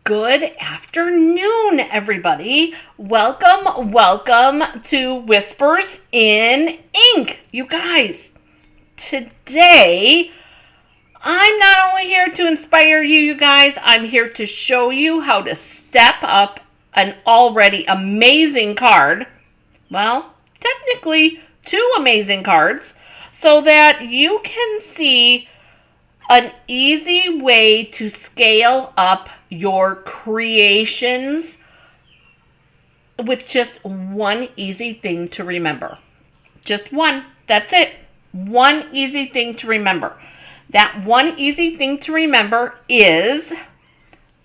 Good afternoon, everybody. Welcome to Whispers in Ink. You guys, today I'm not only here to inspire you guys, I'm here to show you how to step up an already amazing card. Well, technically two amazing cards, so that you can see an easy way to scale up your creations with just one easy thing to remember. Just one. That's it. One easy thing to remember. That one easy thing to remember is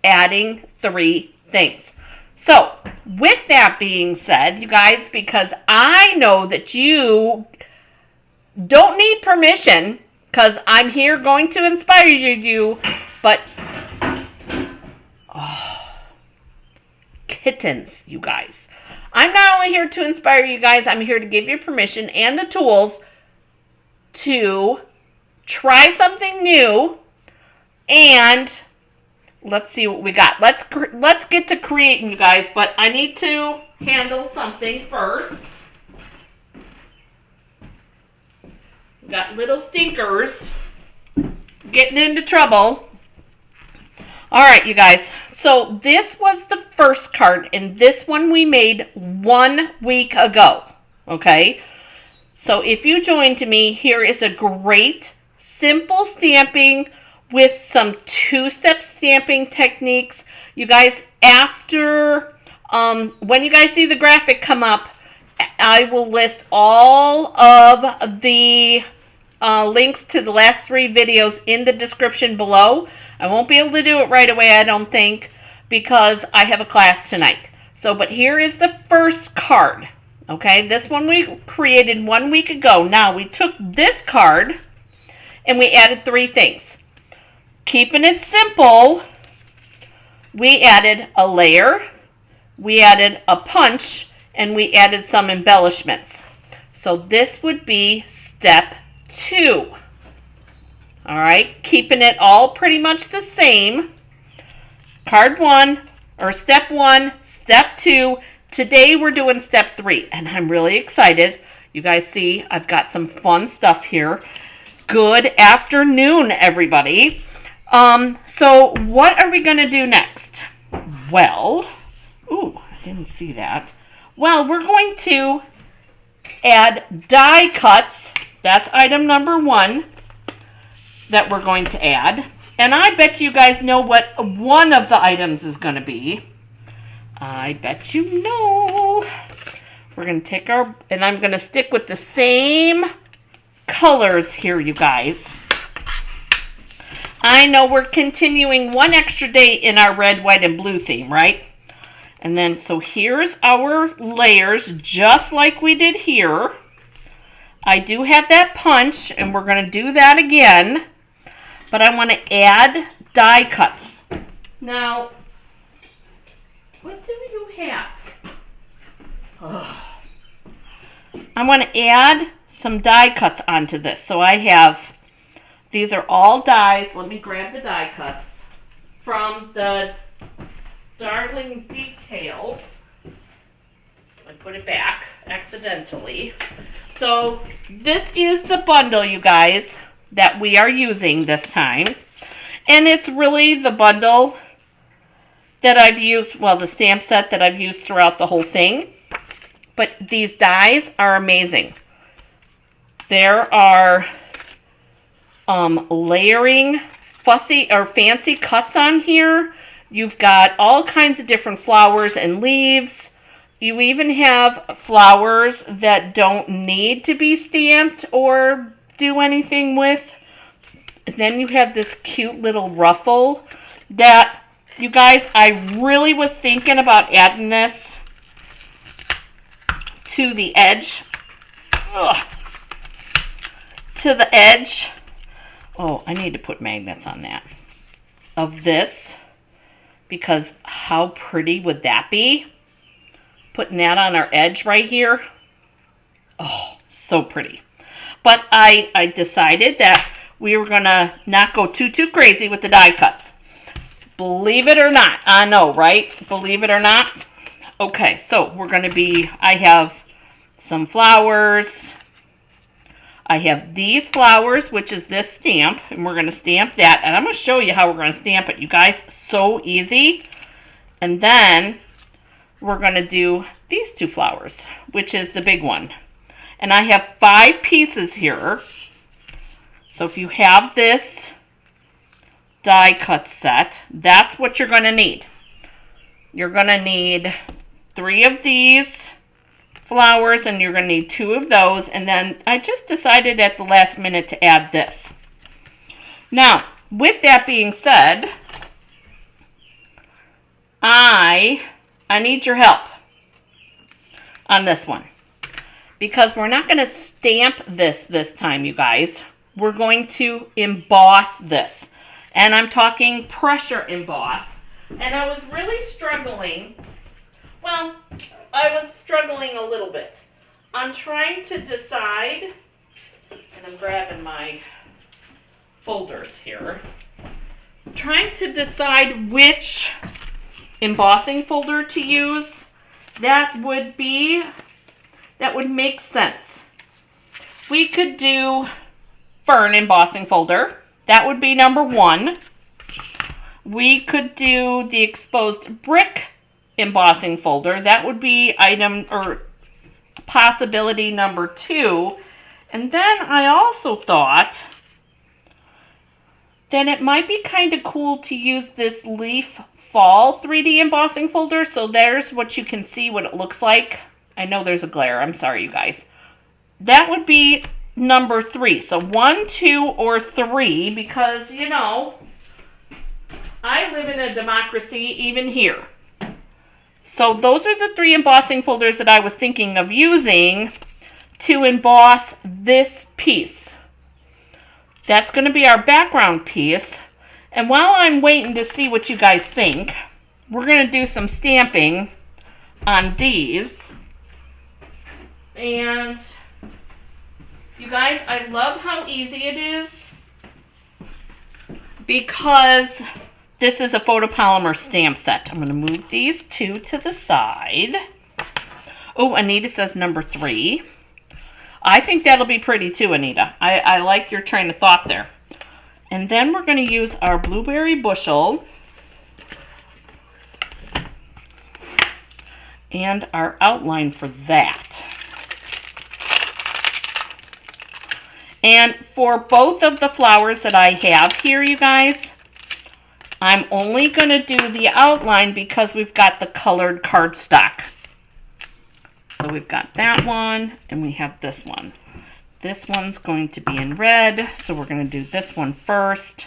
adding 3 things. So, with that being said, you guys, because I know that you don't need permission, because I'm here going to inspire you, but kittens, you guys. I'm not only here to inspire you guys, I'm here to give you permission and the tools to try something new, and let's see what we got. Let's get to creating, you guys, but I need to handle something first. We got little stinkers getting into trouble. All right, you guys. So this was the first card, and this one we made 1 week ago. Okay? So if you joined me, here is a great, simple stamping with some 2-step stamping techniques. You guys, after, when you guys see the graphic come up, I will list all of the links to the last 3 videos in the description below. I won't be able to do it right away, I don't think, because I have a class tonight. So, but here is the first card. Okay, this one we created 1 week ago. Now, we took this card and we added 3 things. Keeping it simple, we added a layer, we added a punch, and we added some embellishments. So this would be step 2. All right, keeping it all pretty much the same. Card 1, or step 1, step 2. Today we're doing step 3, and I'm really excited. You guys see, I've got some fun stuff here. Good afternoon, everybody. So what are we going to do next? Well, ooh, I didn't see that. Well, we're going to add die cuts. That's item number 1 that we're going to add. And I bet you guys know what one of the items is going to be. I bet you know. We're going to take our, and I'm going to stick with the same colors here, you guys. I know we're continuing 1 extra day in our red, white, and blue theme, right? And then, so here's our layers, just like we did here. I do have that punch, and we're going to do that again. But I want to add die cuts. Now, what do you have? I want to add some die cuts onto this. So I have, these are all dies. Let me grab the die cuts from the Darling Details. I put it back accidentally. So this is the bundle, you guys, that we are using this time. And it's really the bundle that I've used, well, the stamp set that I've used throughout the whole thing. But these dies are amazing. There are layering fussy or fancy cuts on here. You've got all kinds of different flowers and leaves. You even have flowers that don't need to be stamped or do anything with. And then you have this cute little ruffle that, you guys, I really was thinking about adding this to the edge. Ugh. To the edge. Oh, I need to put magnets on that. Of this. Because how pretty would that be? Putting that on our edge right here. Oh, so pretty. But I decided that we were going to not go too crazy with the die cuts. Believe it or not. I know, right? Believe it or not. Okay, so we're going to be, I have some flowers. I have these flowers, which is this stamp, and we're going to stamp that. And I'm going to show you how we're going to stamp it, you guys. So easy. And then we're going to do these two flowers, which is the big one. And I have 5 pieces here. So if you have this die cut set, that's what you're going to need. You're going to need 3 of these flowers, and you're going to need 2 of those. And then I just decided at the last minute to add this. Now, with that being said, I need your help on this one, because we're not going to stamp this time, you guys. We're going to emboss this. And I'm talking pressure emboss. And I was really struggling. Well, I was struggling a little bit. I'm trying to decide, and I'm grabbing my folders here. I'm trying to decide which embossing folder to use that would make sense. We could do fern embossing folder. That would be number 1. We could do the exposed brick embossing folder. That would be item or possibility number 2. And then I also thought that it might be kind of cool to use this leaf fall 3D embossing folder. So there's what you can see what it looks like. I know there's a glare. I'm sorry, you guys. That would be number 3. So 1, 2, or 3, because, you know, I live in a democracy even here. So those are the 3 embossing folders that I was thinking of using to emboss this piece. That's going to be our background piece. And while I'm waiting to see what you guys think, we're going to do some stamping on these. And you guys, I love how easy it is, because this is a photopolymer stamp set. I'm going to move these 2 to the side. Oh, Anita says number 3. I think that'll be pretty too, Anita. I like your train of thought there. And then we're going to use our blueberry bushel and our outline for that. And for both of the flowers that I have here, you guys, I'm only going to do the outline because we've got the colored cardstock. So we've got that one, and we have this one. This one's going to be in red, so we're going to do this one first.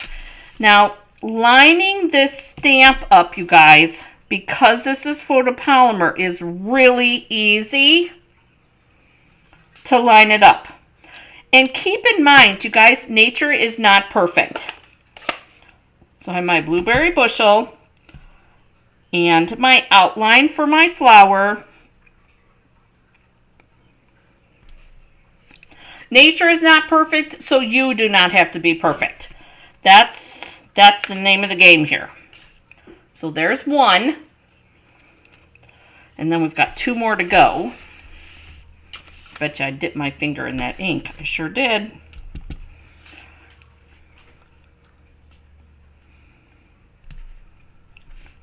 Now, lining this stamp up, you guys, because this is photopolymer, is really easy to line it up. And keep in mind, you guys, nature is not perfect. So I have my blueberry bushel and my outline for my flower. Nature is not perfect, so you do not have to be perfect. That's the name of the game here. So there's 1. And then we've got 2 more to go. Bet you I dipped my finger in that ink. I sure did.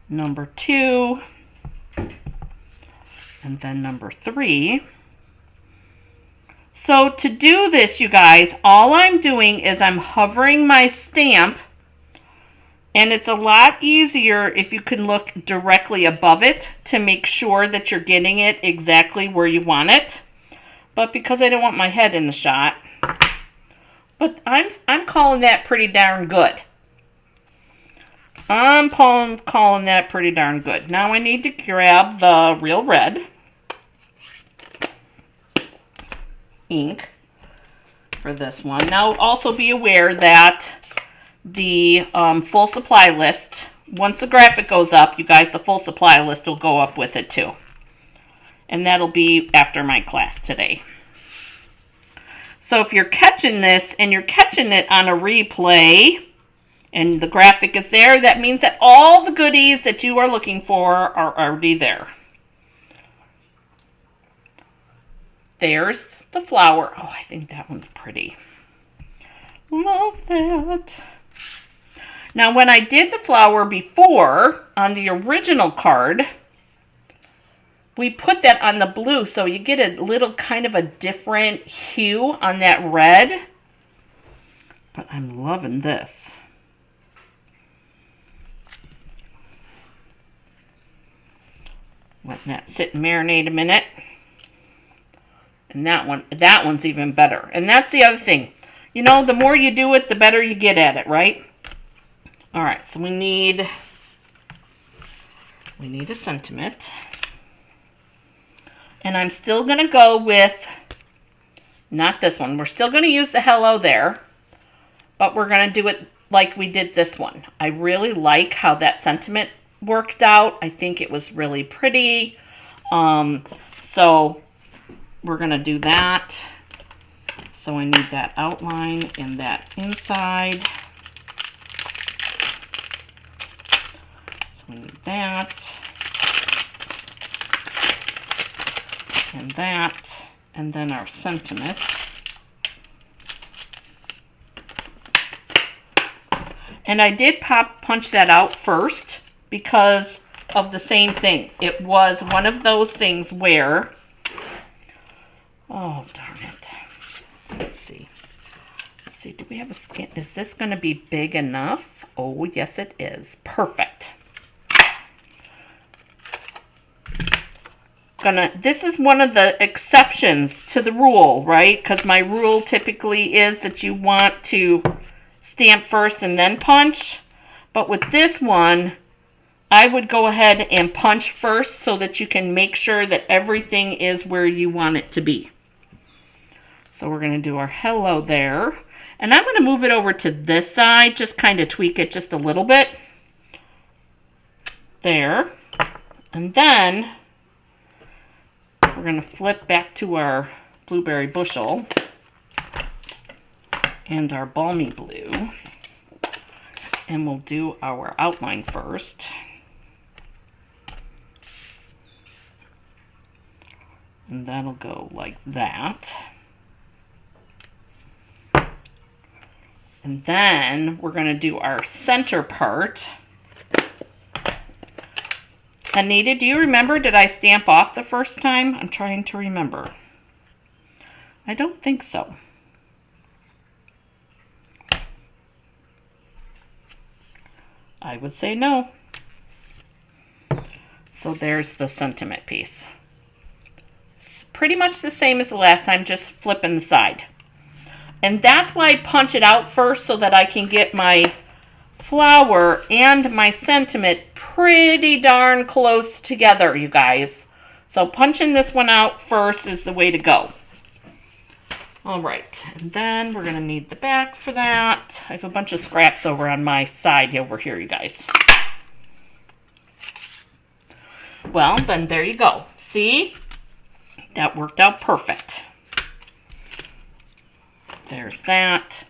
Number 2. And then number 3. So to do this, you guys, all I'm doing is I'm hovering my stamp, and it's a lot easier if you can look directly above it to make sure that you're getting it exactly where you want it. But because I don't want my head in the shot, but I'm calling that pretty darn good. I'm calling that pretty darn good. Now I need to grab the real red ink for this one. Now also be aware that the full supply list, once the graphic goes up, you guys, the full supply list will go up with it too. And that'll be after my class today. So if you're catching this and you're catching it on a replay, and the graphic is there, that means that all the goodies that you are looking for are already there. There's the flower. Oh, I think that one's pretty. Love that. Now, when I did the flower before on the original card, we put that on the blue, so you get a little kind of a different hue on that red. But I'm loving this. Letting that sit and marinate a minute. And that one's even better. And that's the other thing. You know, the more you do it, the better you get at it, right? All right, so we need a sentiment. And I'm still going to go with, not this one. We're still going to use the hello there. But we're going to do it like we did this one. I really like how that sentiment worked out. I think it was really pretty. So we're going to do that. So I need that outline and that inside. So we need that. And that. And then our sentiment. And I did punch that out first because of the same thing. It was one of those things where, oh, darn it. Let's see. Let's see, do we have a skin? Is this going to be big enough? Oh, yes, it is. Perfect. This is one of the exceptions to the rule, right? Because my rule typically is that you want to stamp first and then punch. But with this one, I would go ahead and punch first so that you can make sure that everything is where you want it to be. So we're going to do our hello there. And I'm going to move it over to this side, just kind of tweak it just a little bit. There. And then we're going to flip back to our blueberry bushel and our balmy blue. And we'll do our outline first. And that'll go like that. And then we're going to do our center part. Anita, do you remember, did I stamp off the first time? I'm trying to remember. I don't think so. I would say no. So there's the sentiment piece. It's pretty much the same as the last time, just flipping the side. And that's why I punch it out first so that I can get my flower and my sentiment pretty darn close together, you guys. So punching this one out first is the way to go. All right, and then we're going to need the back for that. I have a bunch of scraps over on my side over here, you guys. Well, then there you go. See? That worked out perfect. There's that.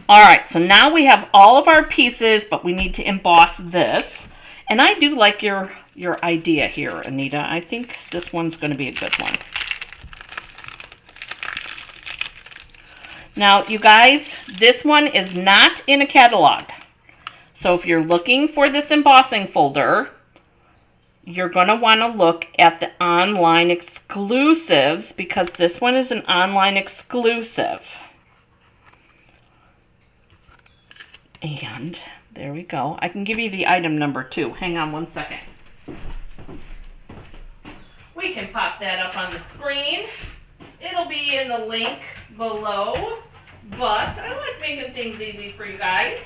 All right, so now we have all of our pieces, but we need to emboss this. And I do like your idea here, Anita. I think this one's going to be a good one. Now, you guys, this one is not in a catalog. So if you're looking for this embossing folder, you're going to want to look at the online exclusives because this one is an online exclusive. And there we go. I can give you the item number too. Hang on one second. We can pop that up on the screen. It'll be in the link below. But I like making things easy for you guys.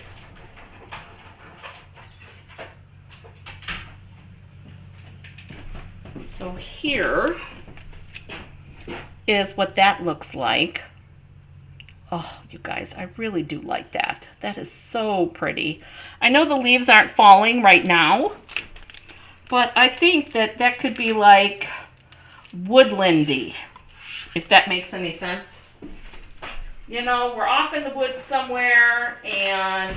So here is what that looks like. Oh, you guys, I really do like that. That is so pretty. I know the leaves aren't falling right now, but I think that that could be like woodlandy, if that makes any sense. You know, we're off in the woods somewhere, and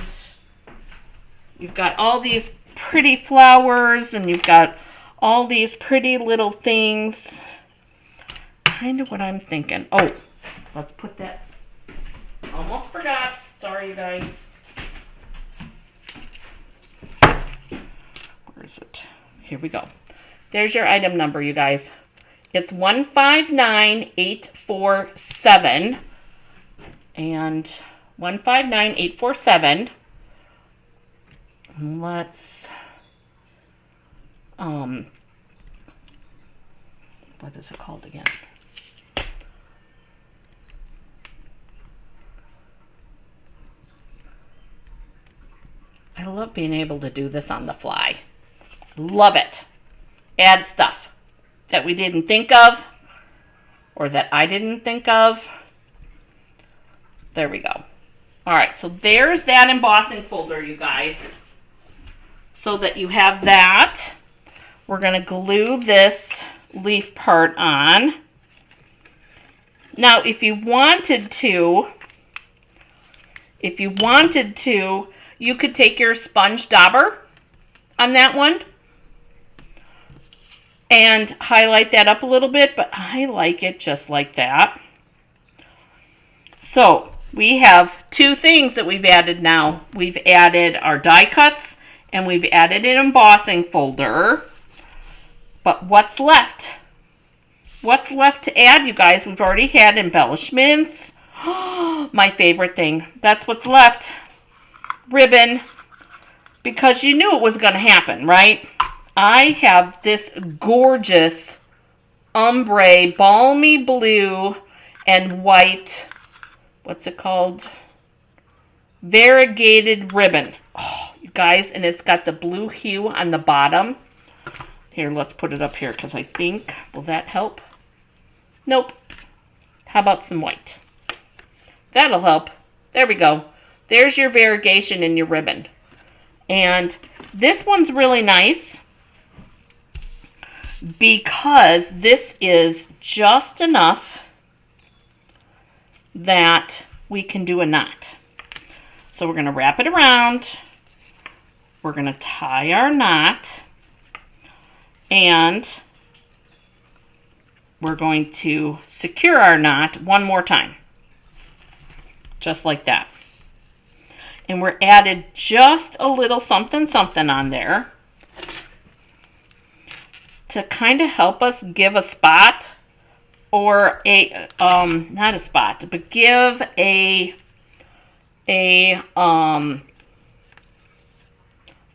You've got all these pretty flowers and you've got all these pretty little things. Kind of what I'm thinking. Oh, let's put that. Almost forgot. Sorry, you guys. Where is it? Here we go. There's your item number, you guys. It's 159847 and 159847. Let's what is it called again? I love being able to do this on the fly. Love it. Add stuff that we didn't think of or that I didn't think of. There we go. All right, so there's that embossing folder, you guys. So that you have that. We're going to glue this leaf part on. Now, if you wanted to, you could take your sponge dauber on that one and highlight that up a little bit, but I like it just like that. So we have two things that we've added now. We've added our die cuts and we've added an embossing folder. But what's left? What's left to add, you guys? We've already had embellishments. My favorite thing. That's what's left. Ribbon. Because you knew it was going to happen, right? I have this gorgeous ombre, balmy blue and white, what's it called? Variegated ribbon. Oh, you guys, and it's got the blue hue on the bottom. Here, let's put it up here because I think, will that help? Nope. How about some white? That'll help. There we go. There's your variegation in your ribbon. And this one's really nice because this is just enough that we can do a knot. So we're going to wrap it around. We're going to tie our knot. And we're going to secure our knot one more time. Just like that. And we're added just a little something something on there to kind of help us give a spot or a not a spot, but give a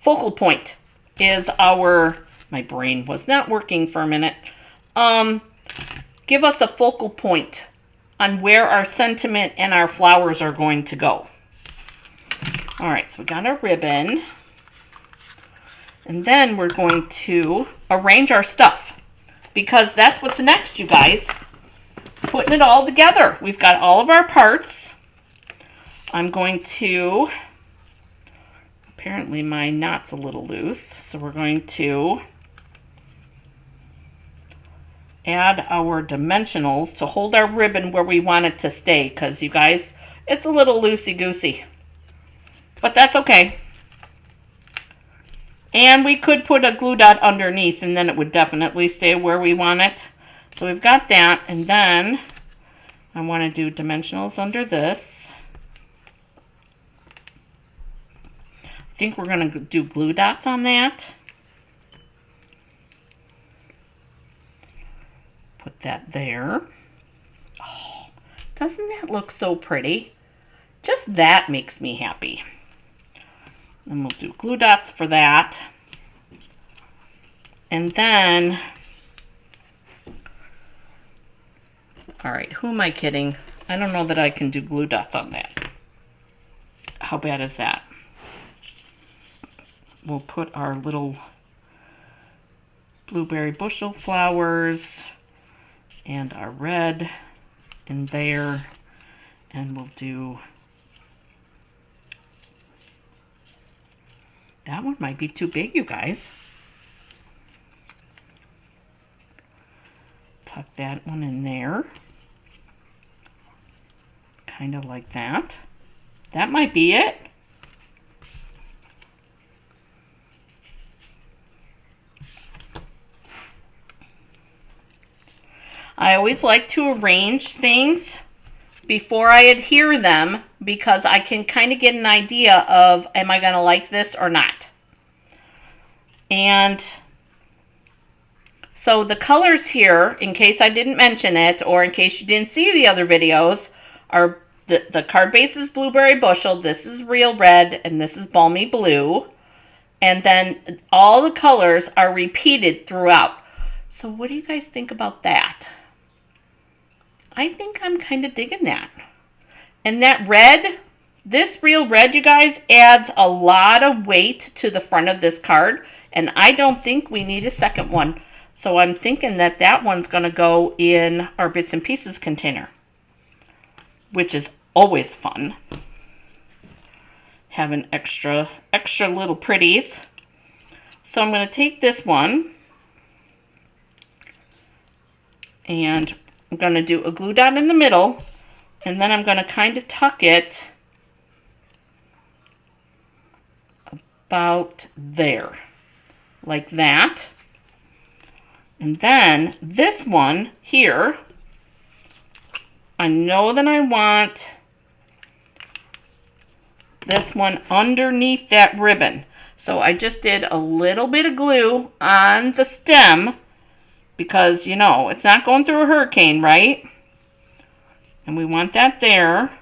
focal point is our, my brain was not working for a minute. Give us a focal point on where our sentiment and our flowers are going to go. All right, so we got our ribbon. And then we're going to arrange our stuff because that's what's next, you guys. Putting it all together. We've got all of our parts. I'm going to, apparently my knot's a little loose, so we're going to add our dimensionals to hold our ribbon where we want it to stay because, you guys, it's a little loosey-goosey. But that's okay. And we could put a glue dot underneath and then it would definitely stay where we want it. So we've got that, and then I want to do dimensionals under this. I think we're going to do glue dots on that. Put that there. Oh, doesn't that look so pretty? Just that makes me happy. And we'll do glue dots for that. And then, all right, who am I kidding? I don't know that I can do glue dots on that. How bad is that? We'll put our little blueberry bushel flowers and our red in there. And we'll do, that one might be too big, you guys. Tuck that one in there. Kind of like that. That might be it. I always like to arrange things before I adhere them because I can kind of get an idea of, am I going to like this or not? And so the colors here, in case I didn't mention it or in case you didn't see the other videos, are the card base is Blueberry Bushel, this is Real Red, and this is Balmy Blue. And then all the colors are repeated throughout. So what do you guys think about that? I think I'm kind of digging that. And that red, this Real Red, you guys, adds a lot of weight to the front of this card. And I don't think we need a second one. So I'm thinking that that one's going to go in our Bits and Pieces container, which is always fun. Having extra little pretties. So I'm going to take this one and I'm going to do a glue dot in the middle, and then I'm going to kind of tuck it about there, like that. And then this one here, I know that I want this one underneath that ribbon. So I just did a little bit of glue on the stem because, you know, it's not going through a hurricane, right? And we want that there.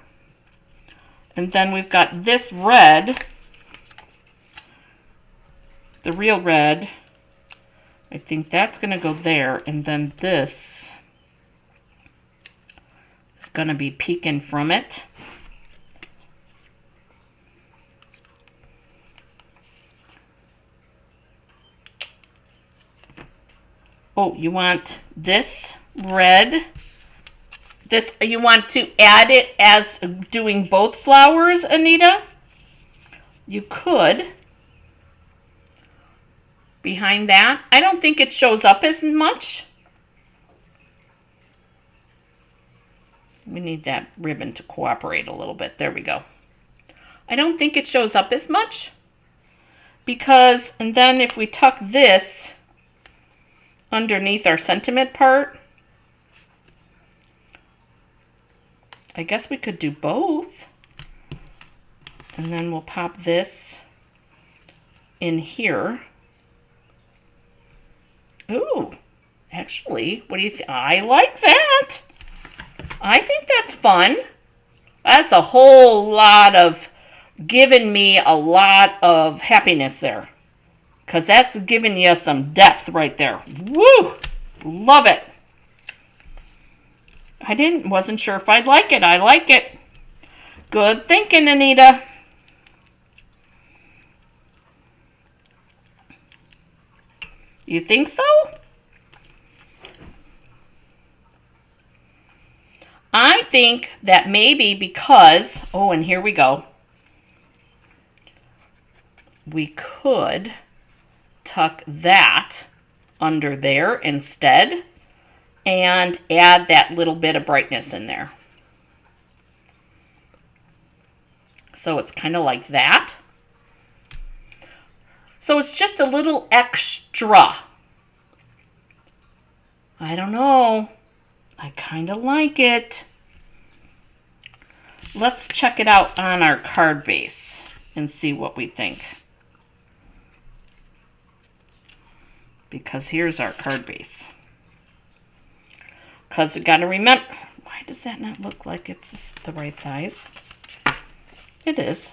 And then we've got this red, the Real Red. I think that's going to go there. And then this is going to be peeking from it. Oh, you want this red. This, you want to add it as doing both flowers, Anita? You could. Behind that. I don't think it shows up as much. We need that ribbon to cooperate a little bit. There we go. I don't think it shows up as much. Because, and then if we tuck this underneath our sentiment part, I guess we could do both. And then we'll pop this in here. Ooh, actually, what do you think? I like that. I think that's fun. That's a whole lot of, giving me a lot of happiness there. Because that's giving you some depth right there. Woo! Love it. Wasn't sure if I'd like it. I like it. Good thinking, Anita. You think so? I think that maybe because, oh, and here we go. We could tuck that under there instead and add that little bit of brightness in there. So it's kind of like that. So it's just a little extra. I don't know. I kind of like it. Let's check it out on our card base and see what we think. Because here's our card base. Because you got to remember, why does that not look like it's the right size? It is.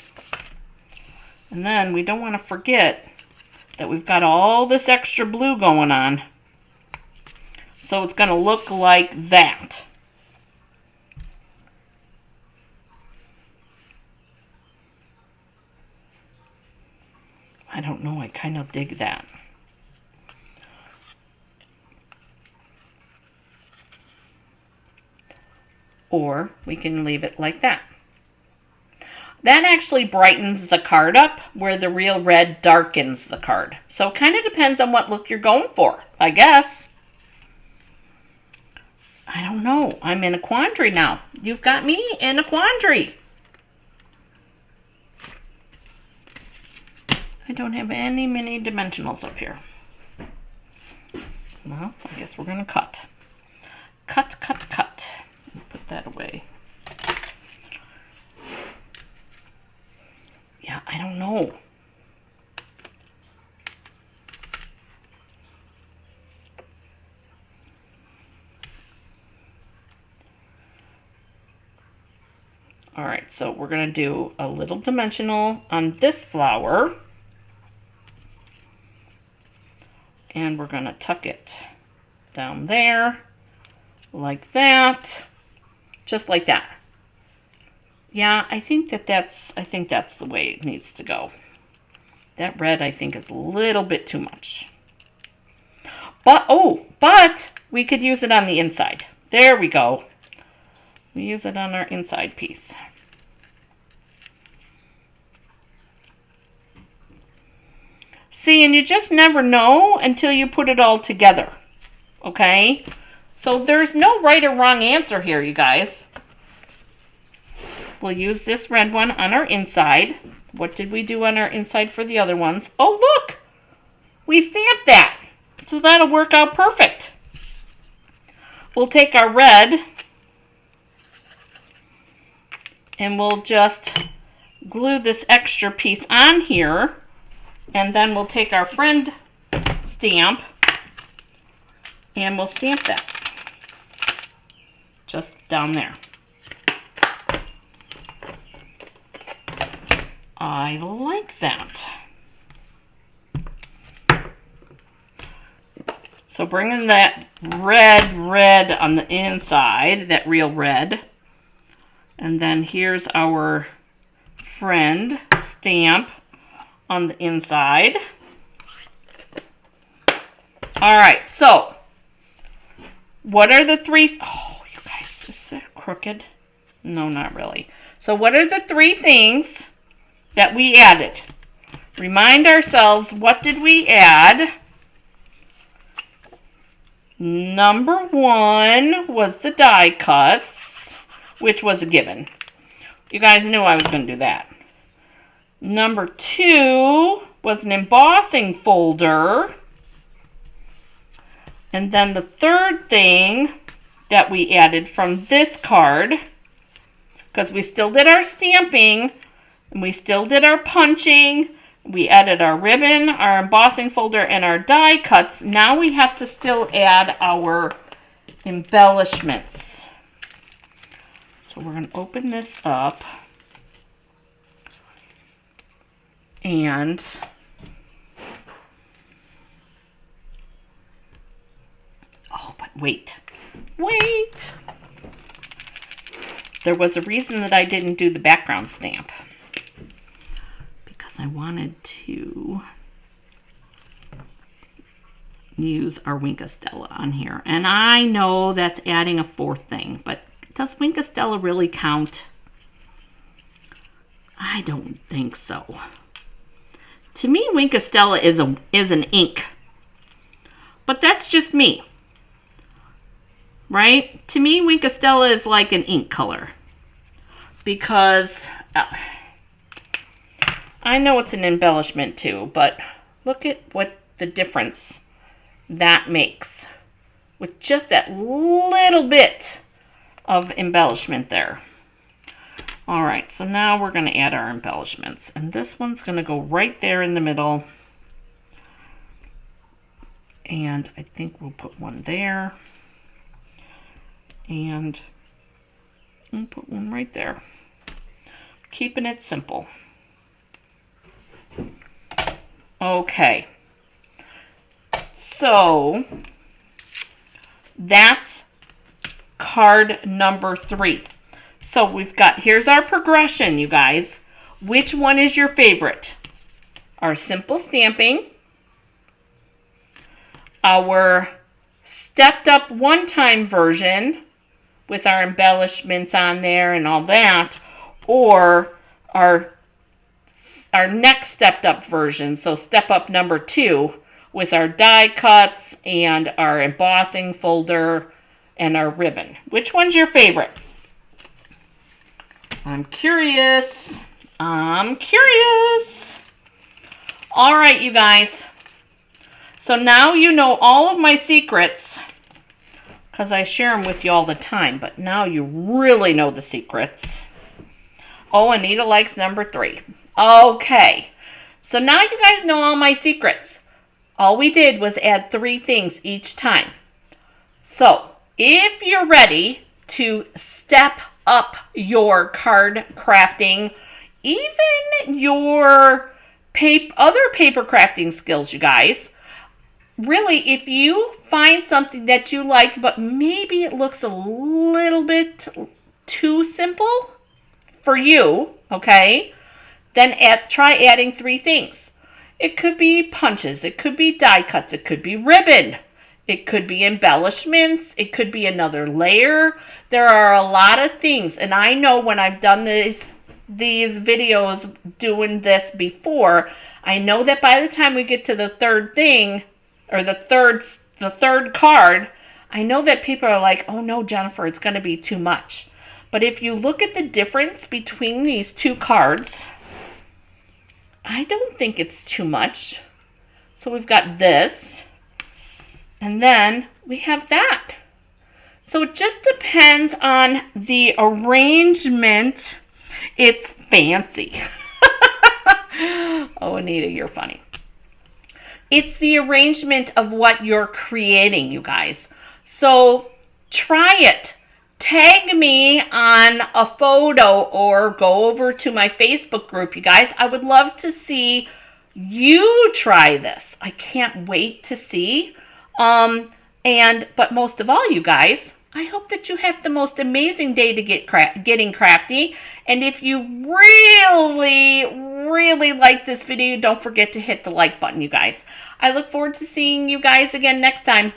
And then we don't want to forget that we've got all this extra blue going on. So it's going to look like that. I don't know, I kind of dig that. Or we can leave it like that. That actually brightens the card up where the Real Red darkens the card. So it kind of depends on what look you're going for, I guess. I don't know. I'm in a quandary now. You've got me in a quandary. I don't have any mini dimensionals up here. Well, I guess we're going to cut. cut, cut, cut. Put that away. Yeah, I don't know. All right, so we're going to do a little dimensional on this flower. And we're going to tuck it down there like that. Just like that. Yeah, I think that's the way it needs to go. That red I think is a little bit too much. But we could use it on the inside. There we go. We use it on our inside piece. See, and you just never know until you put it all together. Okay? So there's no right or wrong answer here, you guys. We'll use this red one on our inside. What did we do on our inside for the other ones? Oh, look! We stamped that. So that'll work out perfect. We'll take our red and we'll just glue this extra piece on here, and then we'll take our friend stamp and we'll stamp that just down there. I like that. So bringing that red on the inside, that real red. And then here's our friend stamp on the inside. All right, so what are the three? Oh, you guys, is that crooked? No, not really. So what are the three things that we added? Remind ourselves, what did we add? Number one was the die cuts, which was a given. You guys knew I was going to do that. Number two was an embossing folder. And then the third thing that we added from this card, because we still did our stamping, and we still did our punching, we added our ribbon, our embossing folder, and our die cuts. Now we have to still add our embellishments. So we're going to open this up. And oh, but wait. There was a reason that I didn't do the background stamp. I wanted to use our Wink of Stella on here. And I know that's adding a fourth thing, but does Wink of Stella really count? I don't think so. To me, Wink of Stella is an ink. But that's just me. Right? To me, Wink of Stella is like an ink color. Because I know it's an embellishment too, but look at what the difference that makes with just that little bit of embellishment there. All right, so now we're going to add our embellishments, and this one's going to go right there in the middle. And I think we'll put one there, and we'll put one right there. Keeping it simple. Okay, so that's card number 3. So we've got, here's our progression, you guys. Which one is your favorite? Our simple stamping, our stepped up one-time version with our embellishments on there and all that, or our next stepped up version, so step up number 2, with our die cuts and our embossing folder and our ribbon. Which one's your favorite? I'm curious. All right, you guys. So now you know all of my secrets because I share them with you all the time, but now you really know the secrets. Oh, Anita likes number 3. Okay, so now you guys know all my secrets. All we did was add 3 things each time. So if you're ready to step up your card crafting, even your other paper crafting skills, you guys, really, if you find something that you like, but maybe it looks a little bit too simple for you, okay, then try adding 3 things. It could be punches, it could be die cuts, it could be ribbon, it could be embellishments, it could be another layer. There are a lot of things, and I know when I've done these videos doing this before, I know that by the time we get to the third thing, or the third card, I know that people are like, oh no, Jennifer, it's going to be too much. But if you look at the difference between these 2 cards, I don't think it's too much. So we've got this, and then we have that. So it just depends on the arrangement. It's fancy. Oh, Anita, you're funny. It's the arrangement of what you're creating, you guys. So try it. Tag me on a photo or go over to my Facebook group, you guys. I would love to see you try this. I can't wait to see. But most of all, you guys, I hope that you have the most amazing day to getting crafty. And if you really like this video, don't forget to hit the like button, you guys. I look forward to seeing you guys again next time.